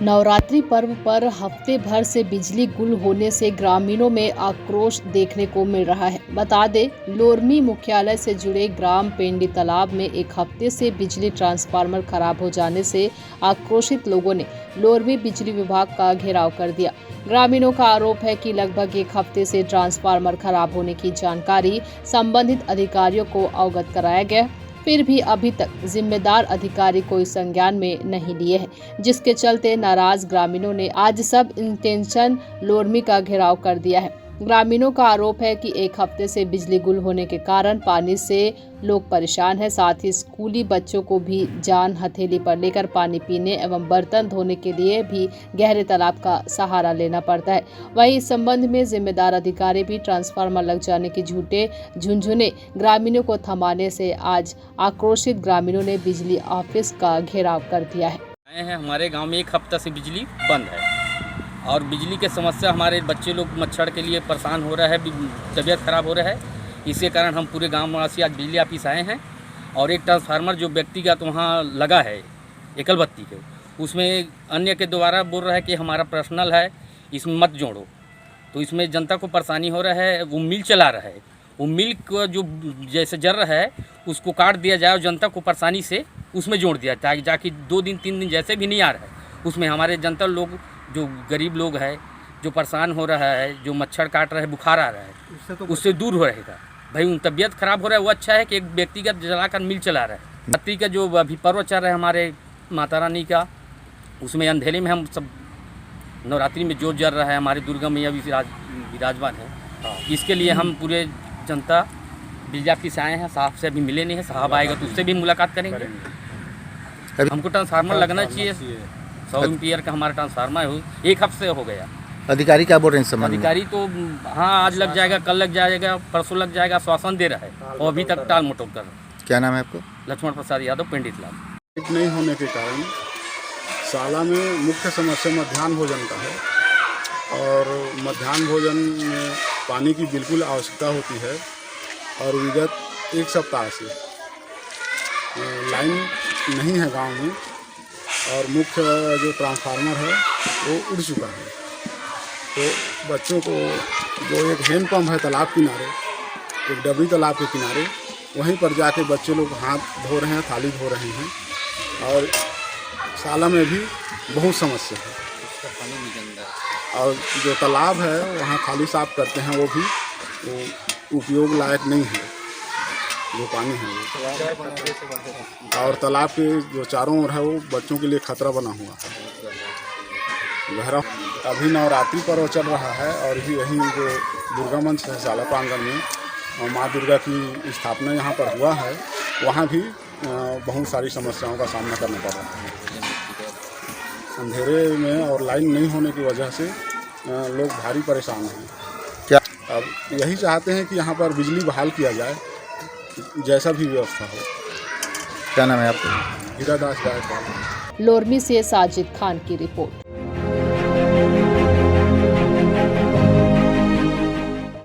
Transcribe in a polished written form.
नवरात्रि पर्व पर हफ्ते भर से बिजली गुल होने से ग्रामीणों में आक्रोश देखने को मिल रहा है। बता दें, लोरमी मुख्यालय से जुड़े ग्राम पेंडी तालाब में एक हफ्ते से बिजली ट्रांसफार्मर खराब हो जाने से आक्रोशित लोगों ने लोरमी बिजली विभाग का घेराव कर दिया। ग्रामीणों का आरोप है कि लगभग एक हफ्ते से ट्रांसफार्मर खराब होने की जानकारी संबंधित अधिकारियों को अवगत कराया गया, फिर भी अभी तक जिम्मेदार अधिकारी कोई संज्ञान में नहीं लिए हैं, जिसके चलते नाराज ग्रामीणों ने आज सब इंटेंशन लोरमी का घेराव कर दिया है। ग्रामीणों का आरोप है कि एक हफ्ते से बिजली गुल होने के कारण पानी से लोग परेशान हैं। साथ ही स्कूली बच्चों को भी जान हथेली पर लेकर पानी पीने एवं बर्तन धोने के लिए भी गहरे तालाब का सहारा लेना पड़ता है। वहीं इस संबंध में जिम्मेदार अधिकारी भी ट्रांसफार्मर लग जाने के झूठे झुंझुने ग्रामीणों को थमाने से आज आक्रोशित ग्रामीणों ने बिजली ऑफिस का घेराव कर दिया है। हमारे गाँव में एक हफ्ता से बिजली बंद है और बिजली के समस्या हमारे बच्चे लोग मच्छर के लिए परेशान हो रहा है, तबीयत खराब हो रहा है। इसी कारण हम पूरे गांव वासी आज बिजली ऑफिस आए हैं और एक ट्रांसफार्मर जो व्यक्तिगत वहां लगा है एकल बत्ती के, उसमें अन्य के द्वारा बोल रहा है कि हमारा पर्सनल है, इसमें मत जोड़ो। तो इसमें जनता को परेशानी हो रहा है। वो मिल चला रहा है, वो मिल को जो जैसे जल रहा है उसको काट दिया जाए और जनता को परेशानी से उसमें जोड़ दिया जाए, ताकि 2 दिन 3 दिन जैसे भी नहीं आ रहा है उसमें हमारे जनता लोग जो गरीब लोग है, जो परेशान हो रहा है, जो मच्छर काट रहा है, बुखार आ रहा है, उससे दूर हो रहेगा। भाई उन तबीयत खराब हो रहा है, वो अच्छा है कि एक व्यक्तिगत जलाकर मिल चला रहा है। बत्ती का जो अभी पर्व चल रहा है हमारे माता रानी का, उसमें अंधेरे में हम सब नवरात्रि में जोत जल रहा है, हमारी दुर्गा मैया भी विराजमान है। इसके लिए हम पूरे जनता बिजली ऑफिस आए हैं। साहब से अभी मिले नहीं है, साहब आएगा तो उससे भी मुलाकात करेंगे। हमको ट्रांसफार्मर लगना चाहिए, 100 एम्पियर का हमारा ट्रांसफार्मर है, एक हफ्ते हो गया। अधिकारी क्या बोल रहे हैं इस संबंध में? अधिकारी तो हाँ आज लग जाएगा, कल लग जाएगा, परसों लग जाएगा, आश्वासन दे रहा है और अभी तक टाल मटोल कर रहा है। क्या नाम है आपको? लक्ष्मण प्रसाद यादव, पेंडी तालाब। नहीं होने के कारण शाला में मुख्य समस्या मध्याह्न भोजन का है और मध्याह्न भोजन में पानी की बिल्कुल आवश्यकता होती है और विगत 1 सप्ताह से लाइन नहीं है गांव में और मुख्य जो ट्रांसफार्मर है वो उड़ चुका है। तो बच्चों को जो एक हैंड पंप है तालाब किनारे, एक डबरी तालाब के किनारे, वहीं पर जाके बच्चे लोग हाथ धो रहे हैं, थाली धो रहे हैं और शाला में भी बहुत समस्या है। और जो तालाब है वहाँ थाली साफ करते हैं, वो भी वो उपयोग लायक नहीं है जो पानी है वो। और तालाब के जो चारों ओर है वो बच्चों के लिए खतरा बना हुआ है गहरा। अभी नवरात्रि पर्व चल रहा है और यही जो दुर्गा मंच है शाला प्रांगण में और माँ दुर्गा की स्थापना यहाँ पर हुआ है, वहाँ भी बहुत सारी समस्याओं का सामना करना पड़ रहा है। अंधेरे में और लाइन नहीं होने की वजह से लोग भारी परेशान हैं। क्या अब यही चाहते हैं कि यहाँ पर बिजली बहाल किया जाए, जैसा भी व्यवस्था हो। क्या नाम है आपका? हीरादास गायकवाड़। लोरमी से साजिद खान की रिपोर्ट।